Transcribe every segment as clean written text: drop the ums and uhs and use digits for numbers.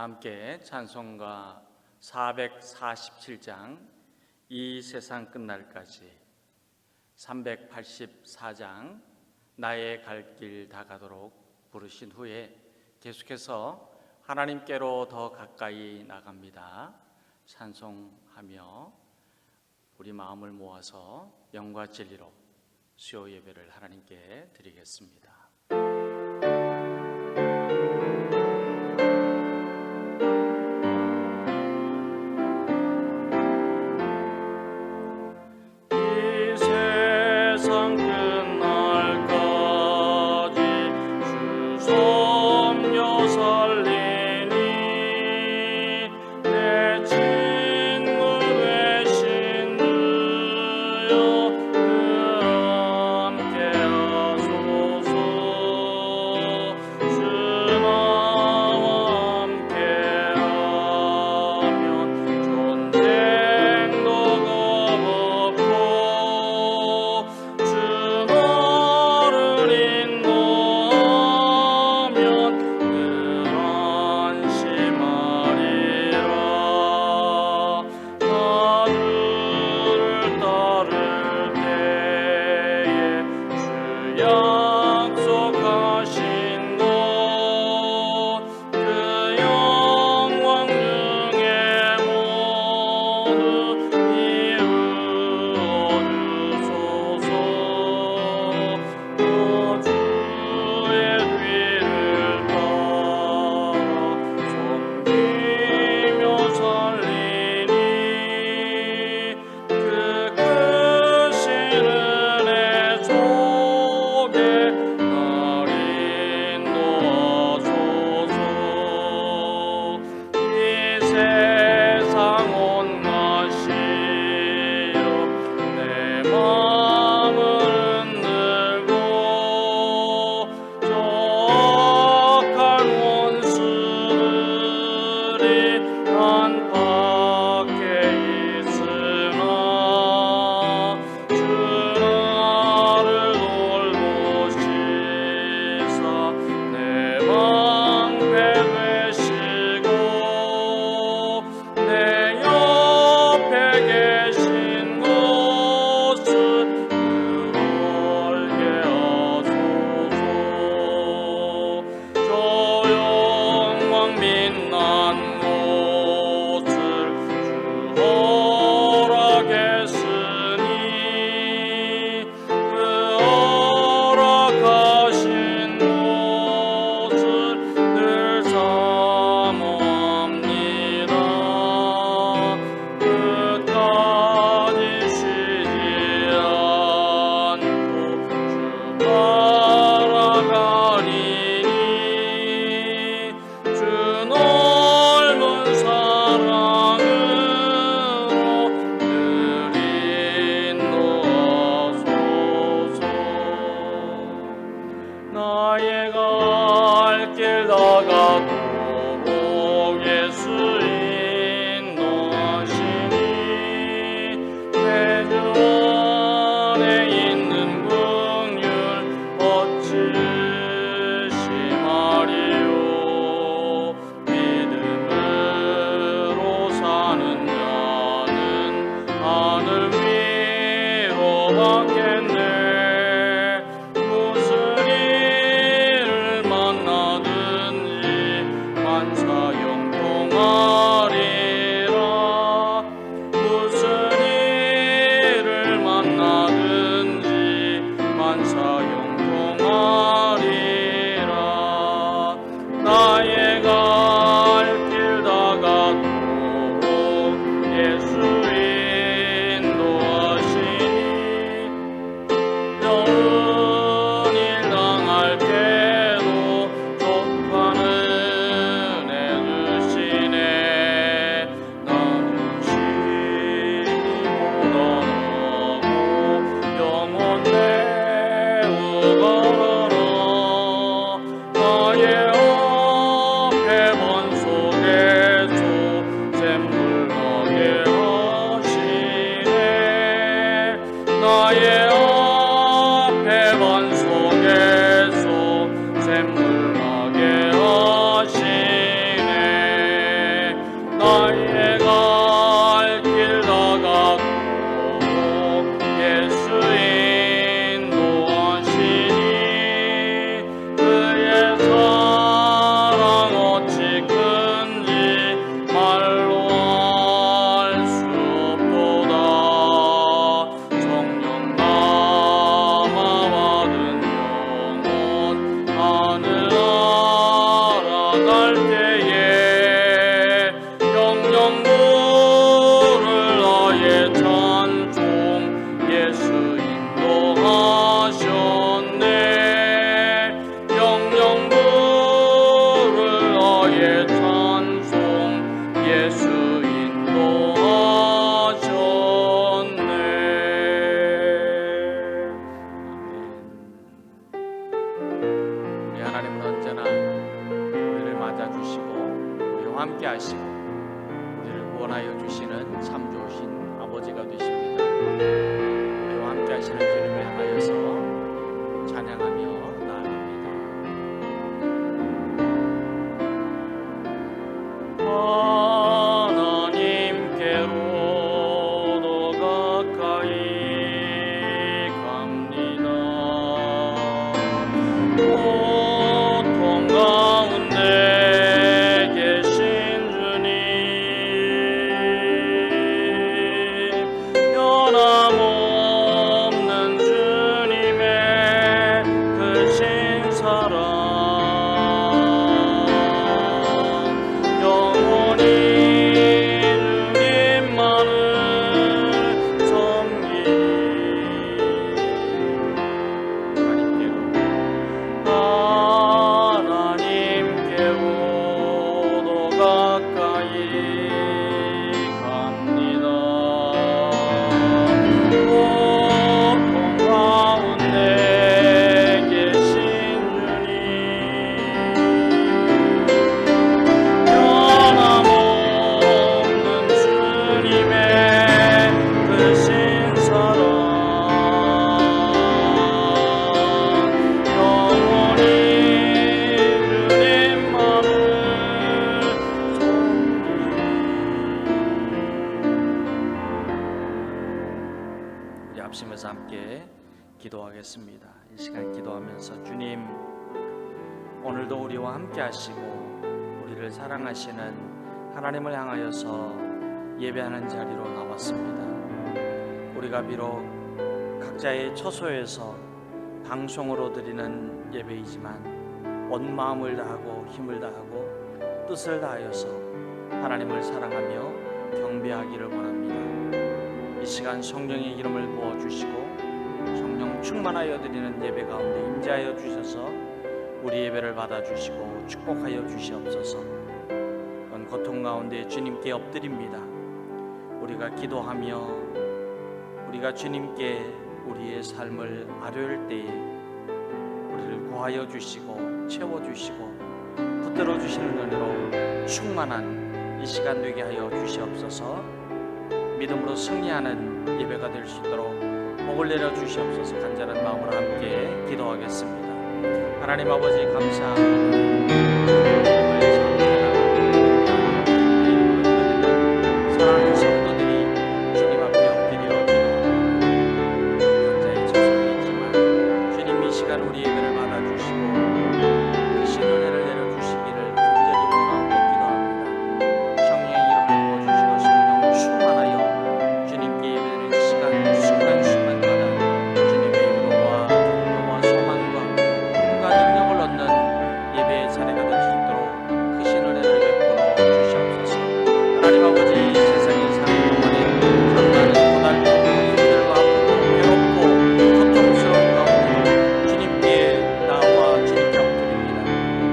함께 찬송가 447장 이 세상 끝날까지, 384장 나의 갈 길 다 가도록 부르신 후에 계속해서 하나님께로 더 가까이 나갑니다. 찬송하며 우리 마음을 모아서 영과 진리로 수요 예배를 하나님께 드리겠습니다. 샘물나게 하시네. 앞서면서 함께 기도하겠습니다. 이 시간 기도하면서 주님, 오늘도 우리와 함께 하시고 우리를 사랑하시는 하나님을 향하여서 예배하는 자리로 나왔습니다. 우리가 비록 각자의 처소에서 방송으로 드리는 예배이지만 온 마음을 다하고 힘을 다하고 뜻을 다하여서 하나님을 사랑하며 경배하기를 원합니다. 이 시간 성령의 기름을 부어주시고 성령 충만하여 드리는 예배 가운데 임재하여 주셔서 우리 예배를 받아주시고 축복하여 주시옵소서. 온 고통 가운데 주님께 엎드립니다. 우리가 기도하며 우리가 주님께 우리의 삶을 아뢰올 때에 우리를 구하여 주시고 채워주시고 붙들어 주시는 은혜로 충만한 이 시간 되게 하여 주시옵소서. 믿음으로 승리하는 예배가 될 수 있도록 복을 내려 주시옵소서. 간절한 마음으로 함께 기도하겠습니다. 하나님 아버지 감사합니다. 사랑하는 성도들이 주님 앞에 엎드려 기도합니다. 각자의 처소에 있지만 주님 이 시간 우리 예배를 받아주시고 크신 은혜를 내려주시기를 간절히 원하고 기도합니다. 성령의 이름을 부어주시고 성령 충만하여 주님께 예배드리는 시간 순간순간마다 주님의 위로와 격려와 소망과 힘과 능력을 얻는 예배의 자리가 될 수 있도록 크신 은혜를 베풀어 주시옵소서. 하나님 아버지, 세상에 사는 동안에 장난은 고달프고 힘들고 아프고 괴롭고 고통스러운 가운데 주님께 나와 주님께 엎드립니다.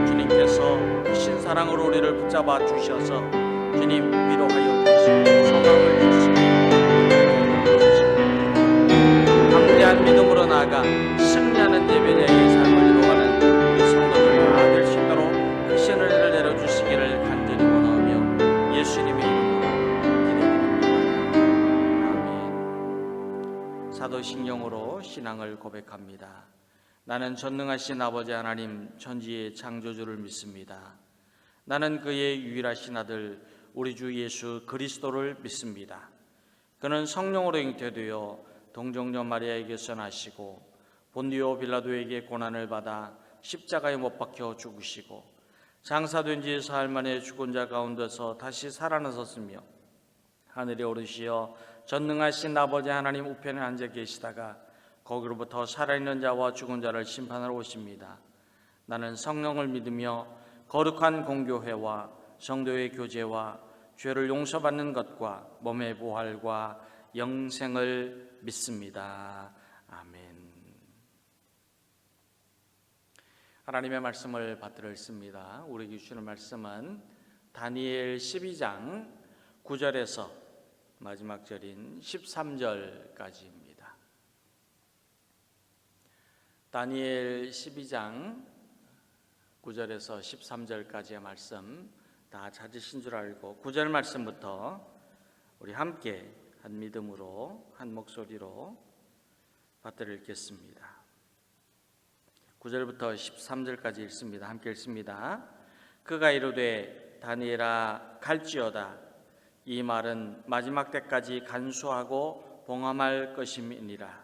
주님께서 크신 사랑으로 우리를 붙잡아 주셔서 주님 위로하여 주시고 소망을 주시고 담대한 믿음으로 나아가 승리하는 예배자의 삶을 이루어가는 우리 성도들 다 될 수 있도록 크신 은혜를 내려주시기를 간절히 원하며 예수님의 이름으로 기도드립니다. 아멘. 사도신경으로 신앙을 고백합니다. 나는 전능하신 아버지 하나님 천지의 창조주를 믿습니다. 나는 그의 유일하신 아들 우리 주 예수 그리스도를 믿습니다. 그는 성령으로 잉태되어 동정녀 마리아에게서 나시고 본디오 빌라도에게 고난을 받아 십자가에 못 박혀 죽으시고 장사된 지 사흘 만에 죽은 자 가운데서 다시 살아나셨으며 하늘에 오르시어 전능하신 아버지 하나님 우편에 앉아 계시다가 거기로부터 살아있는 자와 죽은 자를 심판하러 오십니다. 나는 성령을 믿으며 거룩한 공교회와 성도의 교제와 죄를 용서받는 것과 몸의 부활과 영생을 믿습니다. 아멘. 하나님의 말씀을 받들어 읽습니다. 우리에게 주시는 말씀은 다니엘 12장 9절에서 마지막 절인 13절까지입니다. 다니엘 12장 9절에서 13절까지의 말씀 다 찾으신 줄 알고 9절 말씀부터 우리 함께 한 믿음으로 한 목소리로 받들어 읽겠습니다. 9절부터 13절까지 읽습니다. 함께 읽습니다. 그가 이르되 다니엘아 갈지어다. 이 말은 마지막 때까지 간수하고 봉함할 것임이니라.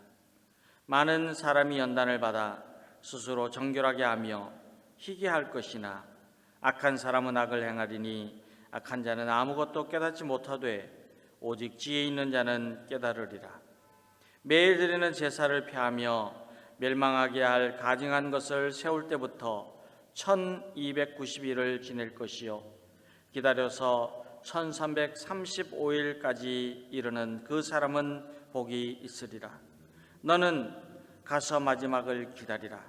많은 사람이 연단을 받아 스스로 정결하게 하며 희귀할 것이나 악한 사람은 악을 행하리니 악한 자는 아무것도 깨닫지 못하되 오직 지혜 있는 자는 깨달으리라. 매일 드리는 제사를 폐하며 멸망하게 할 가증한 것을 세울 때부터 1290일을 지낼 것이요 기다려서 1335일까지 이르는 그 사람은 복이 있으리라. 너는 가서 마지막을 기다리라.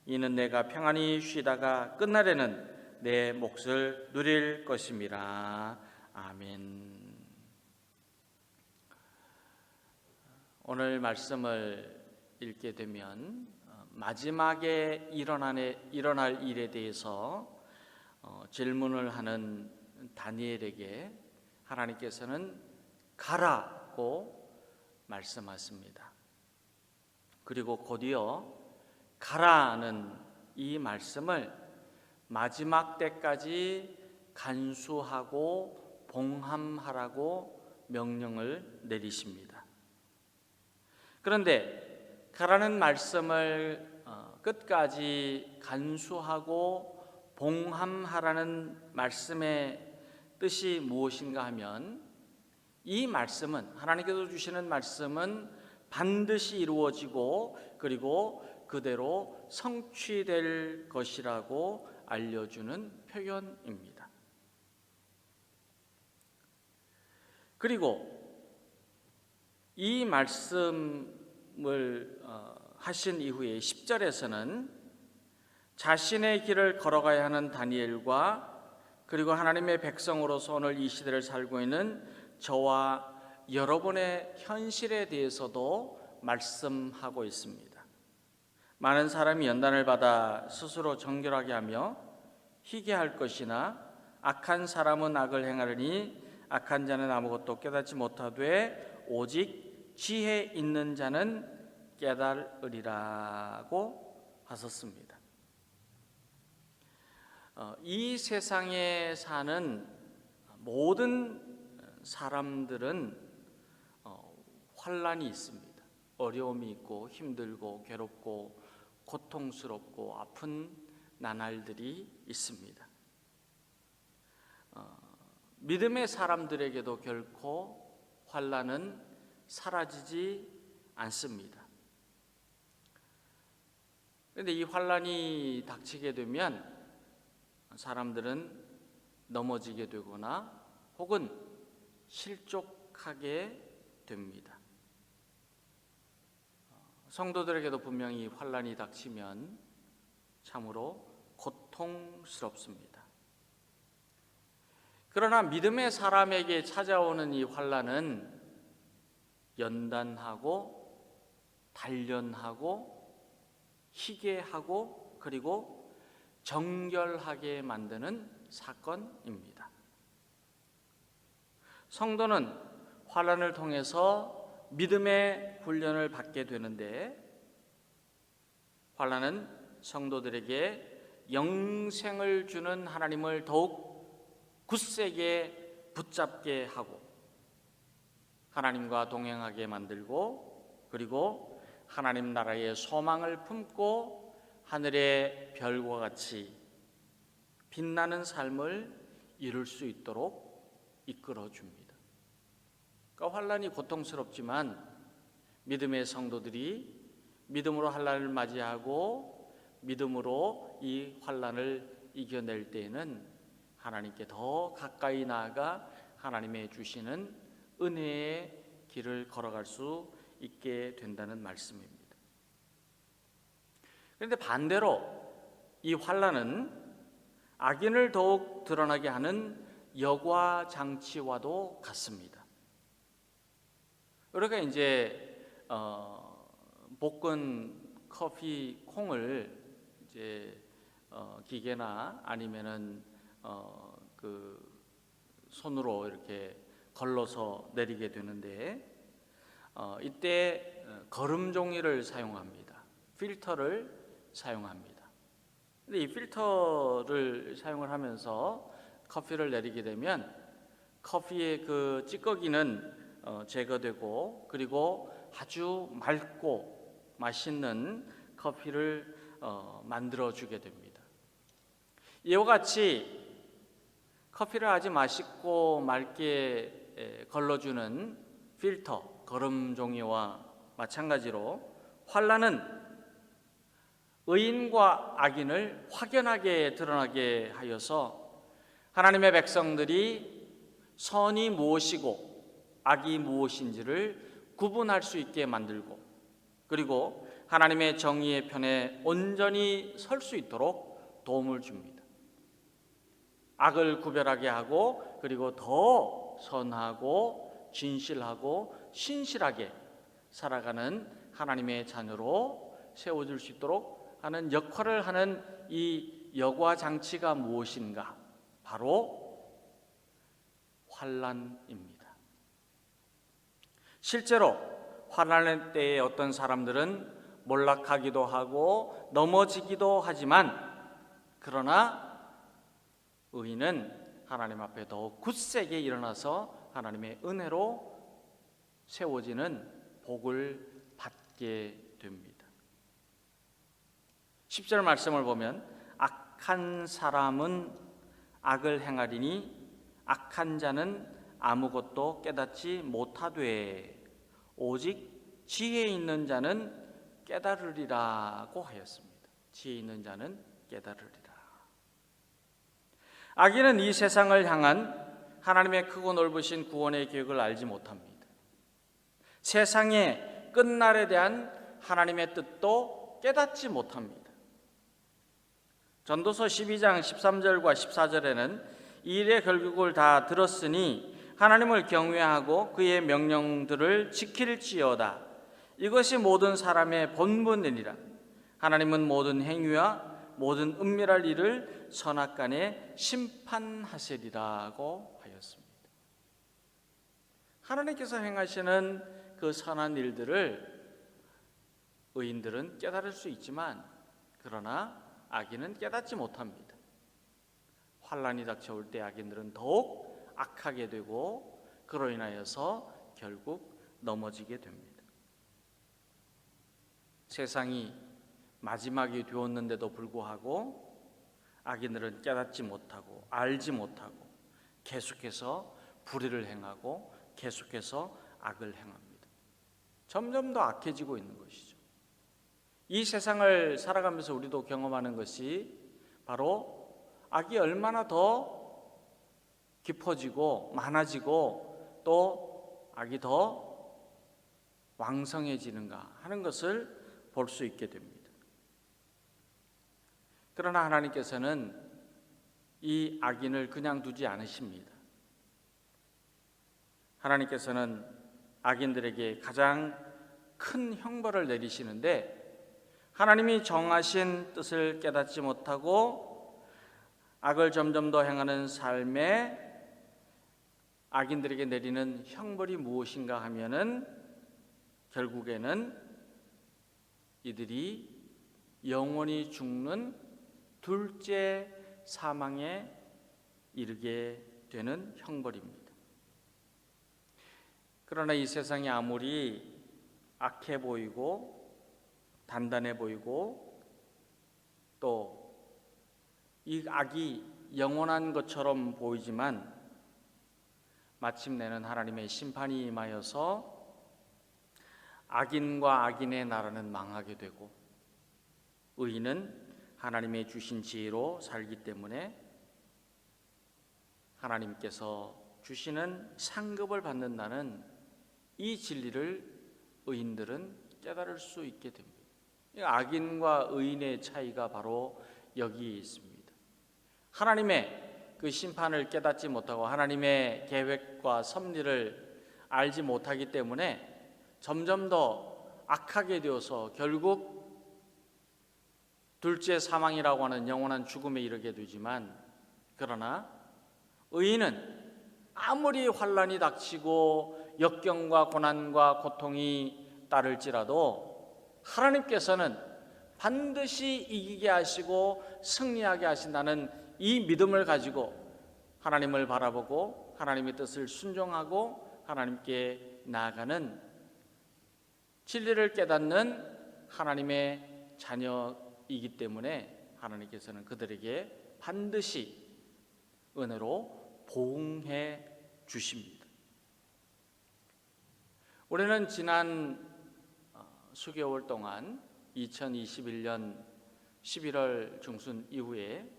이는 내가 평안히 쉬다가 끝날에는 내 몫을 누릴 것임이라. 아멘. 오늘 말씀을 읽게 되면 마지막에 일어날 일에 대해서 질문을 하는 다니엘에게 하나님께서는 가라고 말씀하십니다. 그리고 곧이어 가라는 이 말씀을 마지막 때까지 간수하고 봉함하라고 명령을 내리십니다. 그런데 가라는 말씀을 끝까지 간수하고 봉함하라는 말씀의 뜻이 무엇인가 하면, 이 말씀은, 하나님께서 주시는 말씀은 반드시 이루어지고 그리고 그대로 성취될 것이라고 알려주는 표현입니다. 그리고 이 말씀을 하신 이후에 10절에서는 자신의 길을 걸어가야 하는 다니엘과 그리고 하나님의 백성으로서 오늘 이 시대를 살고 있는 저와 여러분의 현실에 대해서도 말씀하고 있습니다. 많은 사람이 연단을 받아 스스로 정결하게 하며 희게할 것이나 악한 사람은 악을 행하려니 악한 자는 아무것도 깨닫지 못하되 오직 지혜 있는 자는 깨달으리라고 하셨습니다. 이 세상에 사는 모든 사람들은 환난이 있습니다. 어려움이 있고 힘들고 괴롭고 고통스럽고 아픈 나날들이 있습니다. 믿음의 사람들에게도 결코 환난은 사라지지 않습니다. 그런데 이 환난이 닥치게 되면 사람들은 넘어지게 되거나 혹은 실족하게 됩니다. 성도들에게도 분명히 환난이 닥치면 참으로 고통스럽습니다. 그러나 믿음의 사람에게 찾아오는 이 환난은 연단하고 단련하고 희게 하고 그리고 정결하게 만드는 사건입니다. 성도는 환난을 통해서 믿음의 훈련을 받게 되는데, 환난은 성도들에게 영생을 주는 하나님을 더욱 굳세게 붙잡게 하고 하나님과 동행하게 만들고 그리고 하나님 나라의 소망을 품고 하늘의 별과 같이 빛나는 삶을 이룰 수 있도록 이끌어 줍니다. 그러니까 환난이 고통스럽지만 믿음의 성도들이 믿음으로 환난을 맞이하고 믿음으로 이 환난을 이겨낼 때에는 하나님께 더 가까이 나아가 하나님의 주시는 은혜의 길을 걸어갈 수 있게 된다는 말씀입니다. 그런데 반대로 이 환난은 악인을 더욱 드러나게 하는 여과 장치와도 같습니다. 우리가 이제 볶은 커피 콩을 이제 기계나 아니면은 그 손으로 이렇게 걸러서 내리게 되는데, 이때 거름 종이를 사용합니다. 필터를 사용합니다. 근데 이 필터를 사용을 하면서 커피를 내리게 되면 커피의 그 찌꺼기는 제거되고 그리고 아주 맑고 맛있는 커피를 만들어주게 됩니다. 이와 같이 커피를 아주 맛있고 맑게 걸러주는 필터, 거름 종이와 마찬가지로 환난은 의인과 악인을 확연하게 드러나게 하여서 하나님의 백성들이 선이 무엇이고 악이 무엇인지를 구분할 수 있게 만들고 그리고 하나님의 정의의 편에 온전히 설 수 있도록 도움을 줍니다. 악을 구별하게 하고 그리고 더 선하고 진실하고 신실하게 살아가는 하나님의 자녀로 세워줄 수 있도록 하는 역할을 하는 이 여과 장치가 무엇인가? 바로 환난입니다. 실제로 환난의 때에 어떤 사람들은 몰락하기도 하고 넘어지기도 하지만, 그러나 의인은 하나님 앞에 더 굳세게 일어나서 하나님의 은혜로 세워지는 복을 받게 받게 됩니다. 10절 말씀을 보면 악한 사람은 악을 행하리니 악한 자는 아무것도 깨닫지 못하되 오직 지혜 있는 자는 깨달으리라고 하였습니다. 지혜 있는 자는 깨달으리라. 악인은 이 세상을 향한 하나님의 크고 넓으신 구원의 계획을 알지 못합니다. 세상의 끝날에 대한 하나님의 뜻도 깨닫지 못합니다. 전도서 12장 13절과 14절에는 이 일의 결국을 다 들었으니 하나님을 경외하고 그의 명령들을 지킬지어다. 이것이 모든 사람의 본분이니라. 하나님은 모든 행위와 모든 은밀한 일을 선악간에 심판하시리라고 하였습니다. 하나님께서 행하시는 그 선한 일들을 의인들은 깨달을 수 있지만 그러나 악인은 깨닫지 못합니다. 환난이 닥쳐올 때 악인들은 더욱 악하게 되고 그로 인하여서 결국 넘어지게 됩니다. 세상이 마지막이 되었는데도 불구하고 악인들은 깨닫지 못하고 알지 못하고 계속해서 불의를 행하고 계속해서 악을 행합니다. 점점 더 악해지고 있는 것이죠. 이 세상을 살아가면서 우리도 경험하는 것이 바로 악이 얼마나 더 깊어지고 많아지고 또 악이 더 왕성해지는가 하는 것을 볼 수 있게 됩니다. 그러나 하나님께서는 이 악인을 그냥 두지 않으십니다. 하나님께서는 악인들에게 가장 큰 형벌을 내리시는데 하나님이 정하신 뜻을 깨닫지 못하고 악을 점점 더 행하는 삶에 악인들에게 내리는 형벌이 무엇인가 하면은 결국에는 이들이 영원히 죽는 둘째 사망에 이르게 되는 형벌입니다. 그러나 이 세상이 아무리 악해 보이고 단단해 보이고 또 이 악이 영원한 것처럼 보이지만 마침내는 하나님의 심판이 임하여서 악인과 악인의 나라는 망하게 되고 의인은 하나님의 주신 지혜로 살기 때문에 하나님께서 주시는 상급을 받는다는 이 진리를 의인들은 깨달을 수 있게 됩니다. 악인과 의인의 차이가 바로 여기에 있습니다. 하나님의 그 심판을 깨닫지 못하고 하나님의 계획과 섭리를 알지 못하기 때문에 점점 더 악하게 되어서 결국 둘째 사망이라고 하는 영원한 죽음에 이르게 되지만 그러나 의인은 아무리 환난이 닥치고 역경과 고난과 고통이 따를지라도 하나님께서는 반드시 이기게 하시고 승리하게 하신다는 이 믿음을 가지고 하나님을 바라보고 하나님의 뜻을 순종하고 하나님께 나아가는 진리를 깨닫는 하나님의 자녀이기 때문에 하나님께서는 그들에게 반드시 은혜로 보응해 주십니다. 우리는 지난 수개월 동안 2021년 11월 중순 이후에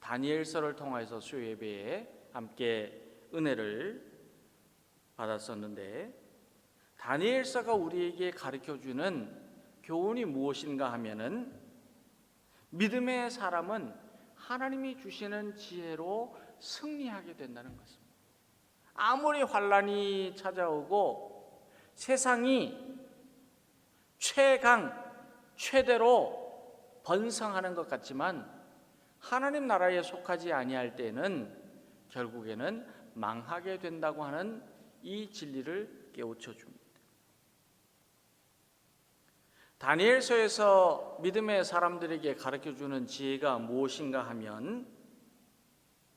다니엘서를 통해서 수요 예배에 함께 은혜를 받았었는데 다니엘서가 우리에게 가르쳐주는 교훈이 무엇인가 하면은 믿음의 사람은 하나님이 주시는 지혜로 승리하게 된다는 것입니다. 아무리 환난이 찾아오고 세상이 최대로 번성하는 것 같지만 하나님 나라에 속하지 아니할 때는 결국에는 망하게 된다고 하는 이 진리를 깨우쳐 줍니다. 다니엘서에서 믿음의 사람들에게 가르쳐주는 지혜가 무엇인가 하면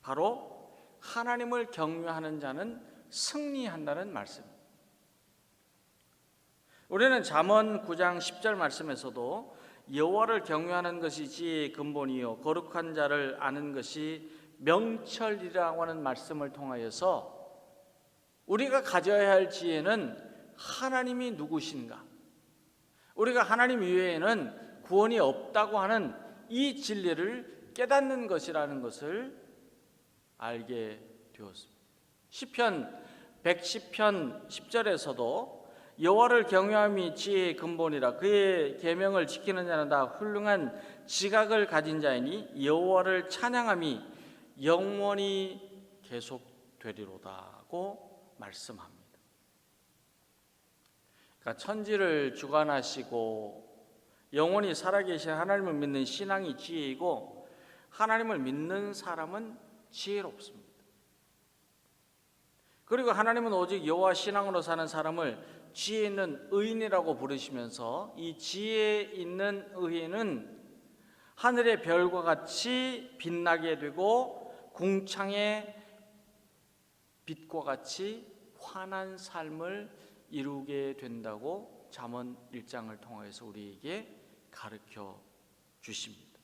바로 하나님을 경외하는 자는 승리한다는 말씀입니다. 우리는 잠언 9장 10절 말씀에서도 여호와를 경외하는 것이 지혜의 근본이요 거룩한 자를 아는 것이 명철이라고 하는 말씀을 통하여서 우리가 가져야 할 지혜는 하나님이 누구신가, 우리가 하나님 이외에는 구원이 없다고 하는 이 진리를 깨닫는 것이라는 것을 알게 되었습니다. 시편 110편 10절에서도 여호와를 경외함이 지혜의 근본이라 그의 계명을 지키는 자는 다 훌륭한 지각을 가진 자이니 여호와를 찬양함이 영원히 계속되리로다고 말씀합니다. 그러니까 천지를 주관하시고 영원히 살아계신 하나님을 믿는 신앙이 지혜이고 하나님을 믿는 사람은 지혜롭습니다. 그리고 하나님은 오직 여호와 신앙으로 사는 사람을 지혜 있는 의인이라고 부르시면서 이 지혜 있는 의인은 하늘의 별과 같이 빛나게 되고 궁창의 빛과 같이 환한 삶을 이루게 된다고 잠언 1장을 통해서 우리에게 가르쳐 주십니다.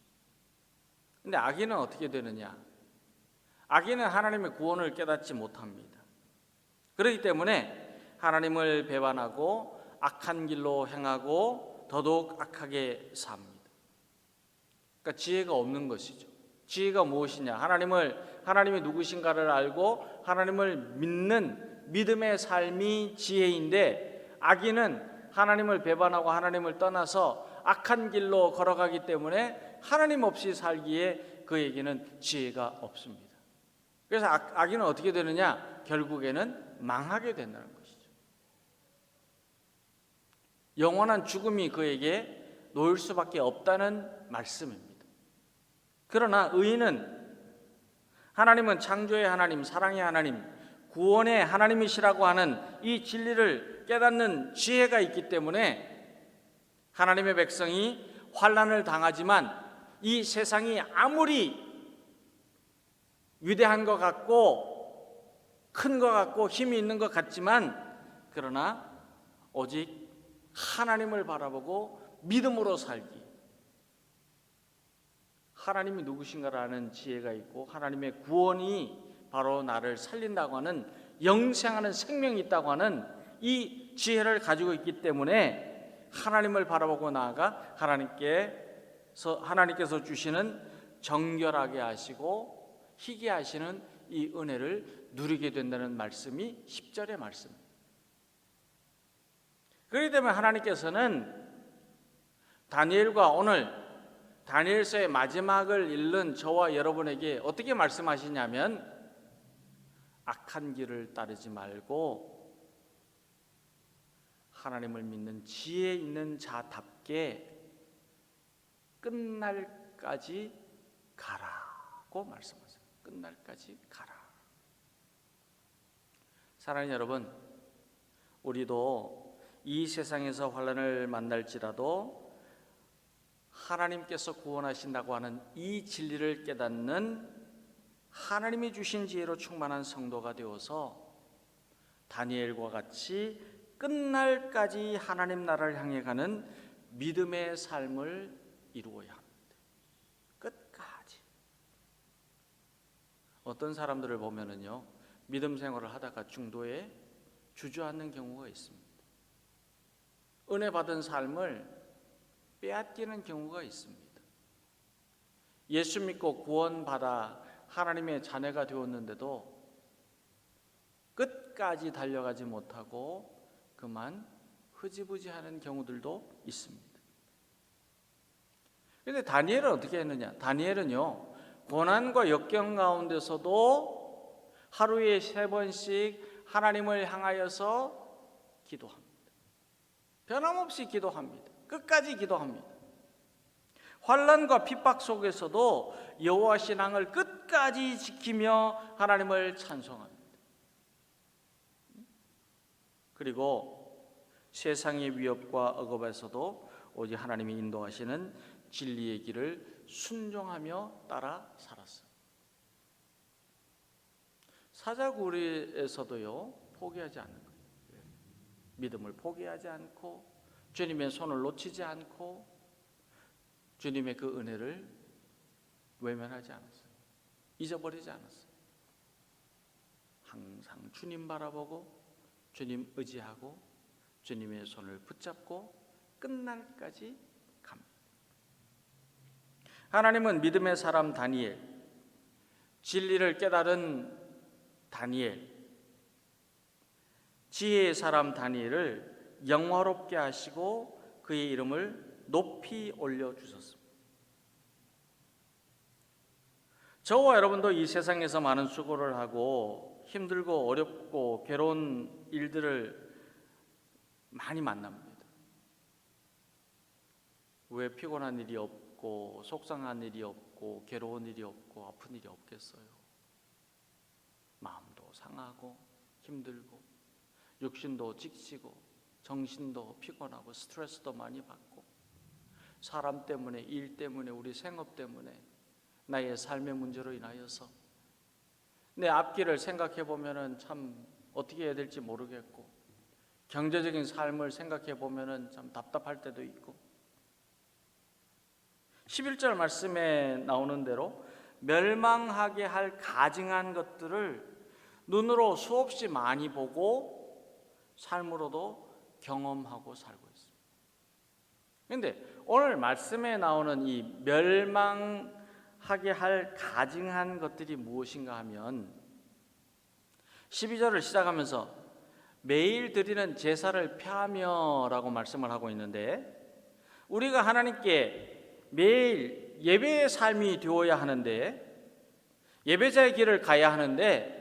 근데 악인은 어떻게 되느냐? 악인은 하나님의 구원을 깨닫지 못합니다. 그렇기 때문에 하나님을 배반하고 악한 길로 행하고 더더욱 악하게 삽니다. 그러니까 지혜가 없는 것이죠. 지혜가 무엇이냐? 하나님이 누구신가를 알고 하나님을 믿는 믿음의 삶이 지혜인데, 악인은 하나님을 배반하고 하나님을 떠나서 악한 길로 걸어가기 때문에 하나님 없이 살기에 그에게는 지혜가 없습니다. 그래서 악인은 어떻게 되느냐? 결국에는 망하게 된다는 것이죠. 영원한 죽음이 그에게 놓일 수밖에 없다는 말씀입니다. 그러나 의인은 하나님은 창조의 하나님, 사랑의 하나님, 구원의 하나님이시라고 하는 이 진리를 깨닫는 지혜가 있기 때문에 하나님의 백성이 환난을 당하지만 이 세상이 아무리 위대한 것 같고 큰 것 같고 힘이 있는 것 같지만 그러나 오직 하나님을 바라보고 믿음으로 살기, 하나님이 누구신가를 아는 지혜가 있고 하나님의 구원이 바로 나를 살린다고 하는 영생하는 생명이 있다고 하는 이 지혜를 가지고 있기 때문에 하나님을 바라보고 나아가 하나님께서 주시는 정결하게 하시고 희게 하시는 이 은혜를 누리게 된다는 말씀이 10절의 말씀입니다. 그렇기 때문에 하나님께서는 다니엘과 오늘 다니엘서의 마지막을 읽는 저와 여러분에게 어떻게 말씀하시냐면, 악한 길을 따르지 말고 하나님을 믿는 지혜 있는 자답게 끝날까지 가라고 말씀하세요. 끝날까지 가라. 사랑하는 여러분, 우리도 이 세상에서 환난을 만날지라도 하나님께서 구원하신다고 하는 이 진리를 깨닫는 하나님이 주신 지혜로 충만한 성도가 되어서 다니엘과 같이 끝날까지 하나님 나라를 향해 가는 믿음의 삶을 이루어야 합니다. 끝까지. 어떤 사람들을 보면은요, 믿음 생활을 하다가 중도에 주저앉는 경우가 있습니다. 은혜 받은 삶을 빼앗기는 경우가 있습니다. 예수 믿고 구원받아 하나님의 자녀가 되었는데도 끝까지 달려가지 못하고 그만 흐지부지하는 경우들도 있습니다. 그런데 다니엘은 어떻게 했느냐? 다니엘은요, 고난과 역경 가운데서도 하루에 3번씩 하나님을 향하여서 기도합니다. 변함없이 기도합니다. 끝까지 기도합니다. 환난과 핍박 속에서도 여호와 신앙을 끝까지 지키며 하나님을 찬송합니다. 그리고 세상의 위협과 억압에서도 오직 하나님이 인도하시는 진리의 길을 순종하며 따라 살았어요. 사자굴에서도요, 포기하지 않는 거예요. 믿음을 포기하지 않고 주님의 손을 놓치지 않고 주님의 그 은혜를 외면하지 않았어요. 잊어버리지 않았어요. 항상 주님 바라보고 주님 의지하고 주님의 손을 붙잡고 끝날까지 갑니다. 하나님은 믿음의 사람 다니엘, 진리를 깨달은 다니엘, 지혜의 사람 다니엘을 영화롭게 하시고 그의 이름을 높이 올려주셨습니다. 저와 여러분도 이 세상에서 많은 수고를 하고 힘들고 어렵고 괴로운 일들을 많이 만납니다. 왜 피곤한 일이 없고 속상한 일이 없고 괴로운 일이 없고 아픈 일이 없겠어요? 마음도 상하고 힘들고 육신도 지치고 정신도 피곤하고 스트레스도 많이 받고 사람 때문에 일 때문에 우리 생업 때문에 나의 삶의 문제로 인하여서 내 앞길을 생각해 보면은 참 어떻게 해야 될지 모르겠고 경제적인 삶을 생각해 보면은 참 답답할 때도 있고 11절 말씀에 나오는 대로 멸망하게 할 가증한 것들을 눈으로 수없이 많이 보고 삶으로도 경험하고 살고 있습니다. 그런데 오늘 말씀에 나오는 이 멸망하게 할 가증한 것들이 무엇인가 하면 12절을 시작하면서 매일 드리는 제사를 폐하며 라고 말씀을 하고 있는데 우리가 하나님께 매일 예배의 삶이 되어야 하는데 예배자의 길을 가야 하는데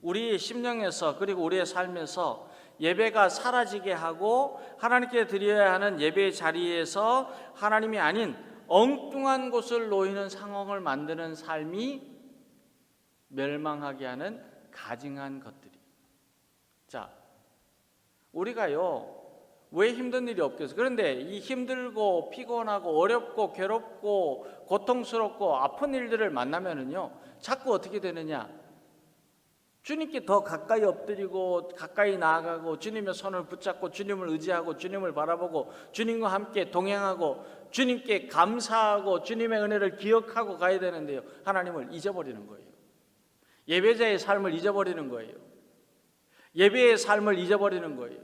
우리의 심령에서 그리고 우리의 삶에서 예배가 사라지게 하고 하나님께 드려야 하는 예배의 자리에서 하나님이 아닌 엉뚱한 곳을 놓이는 상황을 만드는 삶이 멸망하게 하는 가증한 것들이. 자, 우리가요 왜 힘든 일이 없겠어요? 그런데 이 힘들고 피곤하고 어렵고 괴롭고 고통스럽고 아픈 일들을 만나면은요 자꾸 어떻게 되느냐? 주님께 더 가까이 엎드리고 가까이 나아가고 주님의 손을 붙잡고 주님을 의지하고 주님을 바라보고 주님과 함께 동행하고 주님께 감사하고 주님의 은혜를 기억하고 가야 되는데요 하나님을 잊어버리는 거예요. 예배자의 삶을 잊어버리는 거예요. 예배의 삶을 잊어버리는 거예요.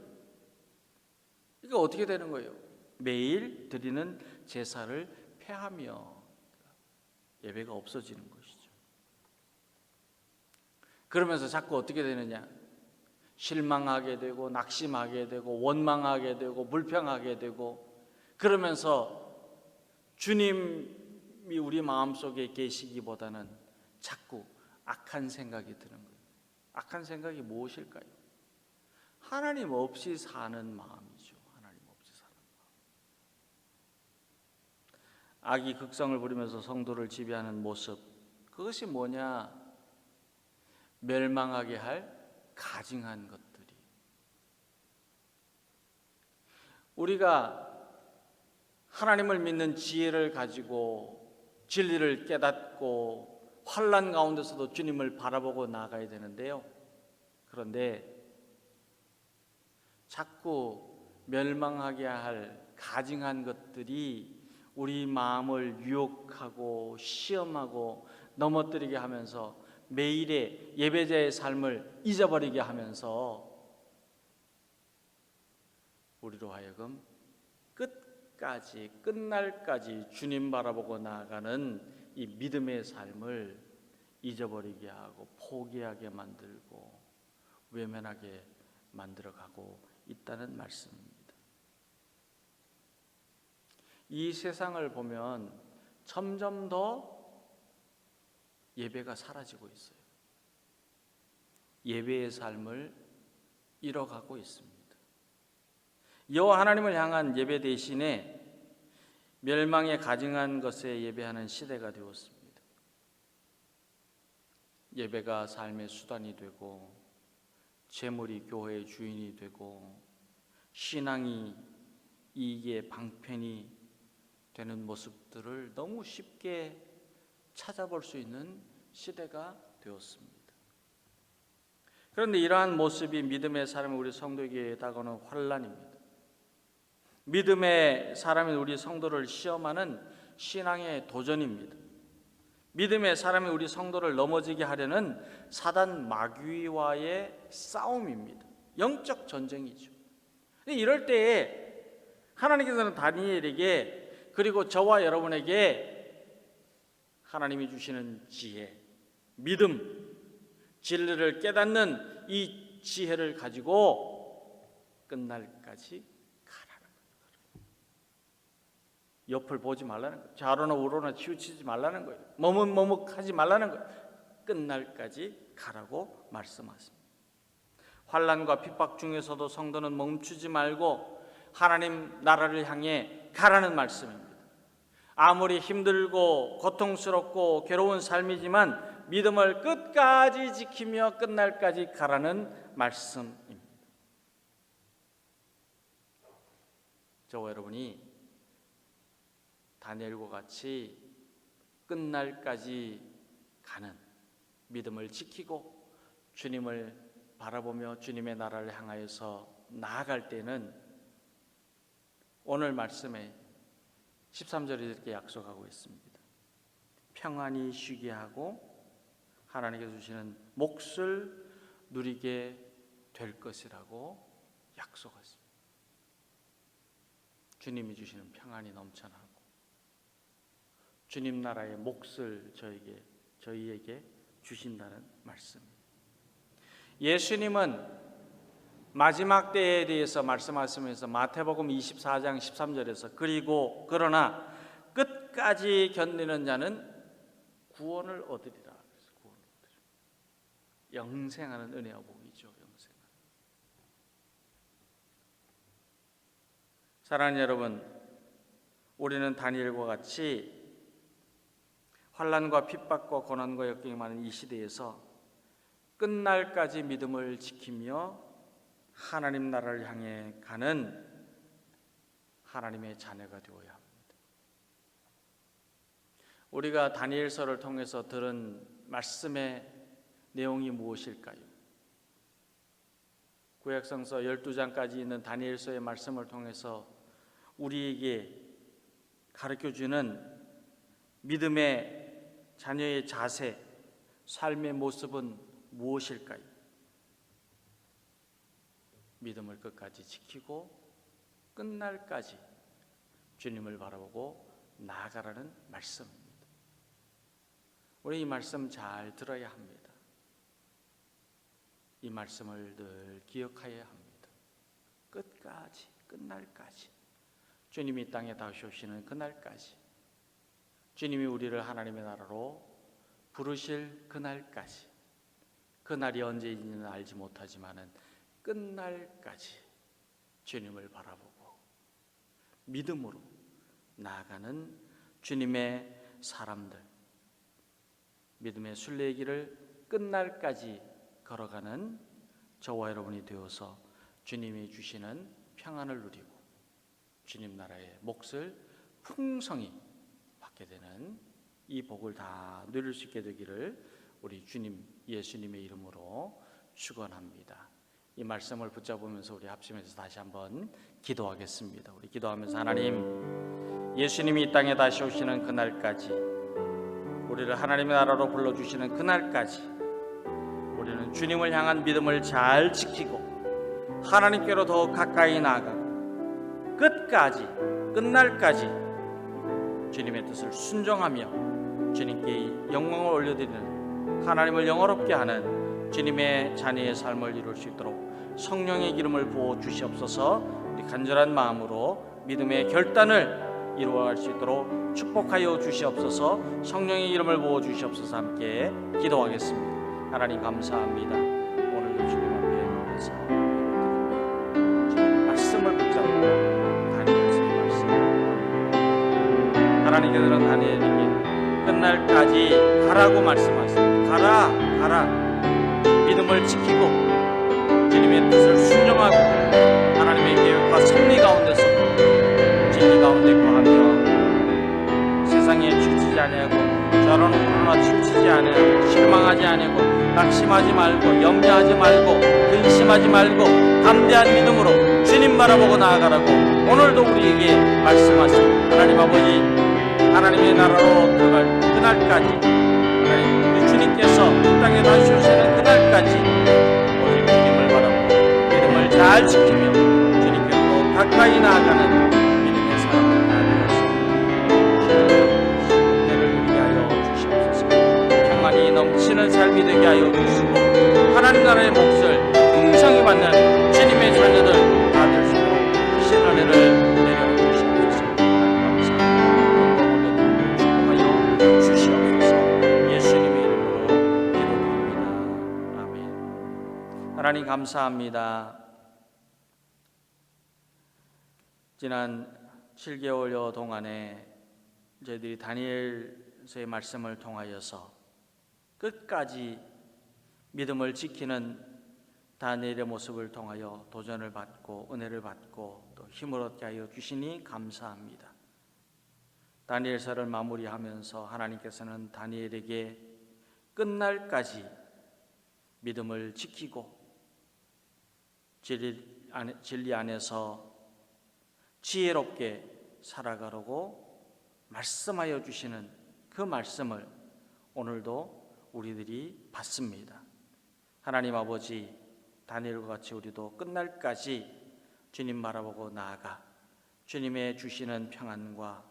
이게 어떻게 되는 거예요? 매일 드리는 제사를 폐하며 예배가 없어지는 것이죠. 그러면서 자꾸 어떻게 되느냐? 실망하게 되고 낙심하게 되고 원망하게 되고 불평하게 되고 그러면서 주님이 우리 마음속에 계시기보다는 자꾸 악한 생각이 드는 거예요. 악한 생각이 무엇일까요? 하나님 없이 사는 마음이죠. 하나님 없이 사는 마음. 악이 극성을 부리면서 성도를 지배하는 모습, 그것이 뭐냐? 멸망하게 할 가증한 것들이. 우리가 하나님을 믿는 지혜를 가지고 진리를 깨닫고 환난 가운데서도 주님을 바라보고 나아가야 되는데요. 그런데 자꾸 멸망하게 할 가증한 것들이 우리 마음을 유혹하고 시험하고 넘어뜨리게 하면서 매일의 예배자의 삶을 잊어버리게 하면서 우리로 하여금 끝까지 끝날까지 주님 바라보고 나아가는 이 믿음의 삶을 잊어버리게 하고 포기하게 만들고 외면하게 만들어가고 있다는 말씀입니다. 이 세상을 보면 점점 더 예배가 사라지고 있어요. 예배의 삶을 잃어가고 있습니다. 여호와 하나님을 향한 예배 대신에 멸망에 가증한 것에 예배하는 시대가 되었습니다. 예배가 삶의 수단이 되고 재물이 교회의 주인이 되고 신앙이 이익의 방편이 되는 모습들을 너무 쉽게 찾아볼 수 있는 시대가 되었습니다. 그런데 이러한 모습이 믿음의 삶을 우리 성도에게 다가오는 환난입니다. 믿음의 사람인 우리 성도를 시험하는 신앙의 도전입니다. 믿음의 사람이 우리 성도를 넘어지게 하려는 사단 마귀와의 싸움입니다. 영적 전쟁이죠. 이럴 때에 하나님께서는 다니엘에게 그리고 저와 여러분에게 하나님이 주시는 지혜, 믿음, 진리를 깨닫는 이 지혜를 가지고 끝날까지 가라는 거예요. 옆을 보지 말라는 거예요. 좌로나 우로나 치우치지 말라는 거예요. 머뭇머뭇하지 말라는 거예요. 끝날까지 가라고 말씀하십니다. 환난과 핍박 중에서도 성도는 멈추지 말고 하나님 나라를 향해 가라는 말씀입니다. 아무리 힘들고 고통스럽고 괴로운 삶이지만 믿음을 끝까지 지키며 끝날까지 가라는 말씀입니다. 저와 여러분이 다니엘과 같이 끝날까지 가는 믿음을 지키고 주님을 바라보며 주님의 나라를 향하여서 나아갈 때는 오늘 말씀에 13절에 이렇게 약속하고 있습니다. 평안히 쉬게 하고 하나님께서 주시는 몫을 누리게 될 것이라고 약속했습니다. 주님이 주시는 평안이 넘쳐나고 주님 나라의 몫을 저희에게 주신다는 말씀입니다. 예수님은 마지막 때에 대해서 말씀하시면서 마태복음 24장 13절에서 그러나 끝까지 견디는 자는 구원을 얻으리라. 영생하는 은혜와 복이죠. 영생하는. 사랑하는 여러분, 우리는 다니엘과 같이 환난과 핍박과 고난과 역경이 많은 이 시대에서 끝날까지 믿음을 지키며 하나님 나라를 향해 가는 하나님의 자녀가 되어야 합니다. 우리가 다니엘서를 통해서 들은 말씀의 내용이 무엇일까요? 구약성서 12장까지 있는 다니엘서의 말씀을 통해서 우리에게 가르쳐주는 믿음의 자녀의 자세, 삶의 모습은 무엇일까요? 믿음을 끝까지 지키고 끝날까지 주님을 바라보고 나아가라는 말씀입니다. 우리 이 말씀 잘 들어야 합니다. 이 말씀을 늘 기억해야 합니다. 끝까지, 끝날까지, 주님이 땅에 다시 오시는 그날까지, 주님이 우리를 하나님의 나라로 부르실 그날까지, 그날이 언제인지는 알지 못하지만은 끝날까지 주님을 바라보고 믿음으로 나아가는 주님의 사람들, 믿음의 순례길을 끝날까지 걸어가는 저와 여러분이 되어서 주님이 주시는 평안을 누리고 주님 나라의 몫을 풍성히 받게 되는 이 복을 다 누릴 수 있게 되기를 우리 주님 예수님의 이름으로 축원합니다. 이 말씀을 붙잡으면서 우리 합심해서 다시 한번 기도하겠습니다. 우리 기도하면서 하나님, 예수님이 이 땅에 다시 오시는 그날까지, 우리를 하나님의 나라로 불러주시는 그날까지 우리는 주님을 향한 믿음을 잘 지키고 하나님께로 더 가까이 나아가고 끝까지, 끝날까지 주님의 뜻을 순종하며 주님께 영광을 올려드리는, 하나님을 영화롭게 하는 주님의 자녀의 삶을 이룰 수 있도록 성령의 기름을 부어 주시옵소서. 우리 간절한 마음으로 믿음의 결단을 이루어갈 수 있도록 축복하여 주시옵소서. 성령의 기름을 부어 주시옵소서. 함께 기도하겠습니다. 하나님 감사합니다. 오늘도 주님 앞에 나와서 주님의 말씀을 붙잡고 다니엘서의 말씀, 하나님께서는 다니엘에게 끝날까지 가라고 말씀하십니다. 가라. 믿음을 지키고 주님의 뜻을 순종하고 하나님의 계획과 섭리 가운데서 진리 가운데 거하며 세상에 지치지 아니하고 저런 그러나 치우치지 않으고 실망하지 않고 낙심하지 말고 염려하지 말고 근심하지 말고 담대한 믿음으로 주님 바라보고 나아가라고 오늘도 우리에게 말씀하십니다. 하나님 아버지, 하나님의 나라로 들어갈 그날까지, 하나님 주님께서 이 땅에 다시 오시는 그날까지 오직 주님을 바라보고 믿음을 잘 지키며 주님께로 가까이 나아가는 믿음의 사람을 넘치는 삶이 되게 하여 주시고 하나님 나라의 몫을 풍성히 받는 주님의 자녀들 다 될 수 있도록 크신 은혜를 내려 주시옵소서. 감사합니다. 축복하여 주시옵소서. 예수님의 이름으로 기도드립니다. 아멘. 하나님 감사합니다. 지난 7개월여 동안에 저희들이 다니엘서의 말씀을 통하여서 끝까지 믿음을 지키는 다니엘의 모습을 통하여 도전을 받고 은혜를 받고 또 힘을 얻게 하여 주시니 감사합니다. 다니엘서를 마무리하면서 하나님께서는 다니엘에게 끝날까지 믿음을 지키고 진리 안에서 지혜롭게 살아가라고 말씀하여 주시는 그 말씀을 오늘도 우리들이 받습니다. 하나님 아버지, 다니엘과 같이 우리도 끝날까지 주님 바라보고 나아가 주님의 주시는 평안과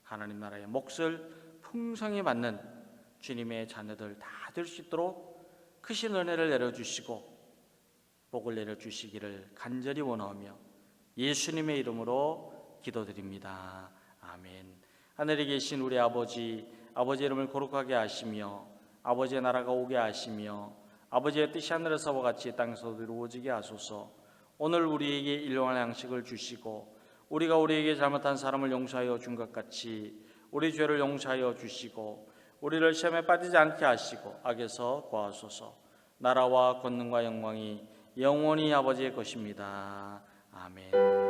하나님 나라의 몫을 풍성히 받는 주님의 자녀들 다 될 수 있도록 크신 은혜를 내려주시고 복을 내려주시기를 간절히 원하며 예수님의 이름으로 기도드립니다. 아멘. 하늘에 계신 우리 아버지, 아버지의 이름을 거룩하게 하시며 아버지의 나라가 오게 하시며 아버지의 뜻이 하늘에서와 같이 땅에서도 이루어지게 하소서. 오늘 우리에게 일용할 양식을 주시고 우리가 우리에게 잘못한 사람을 용서하여 준 것 같이 우리 죄를 용서하여 주시고 우리를 시험에 빠지지 않게 하시고 악에서 구하소서. 나라와 권능과 영광이 영원히 아버지의 것입니다. 아멘.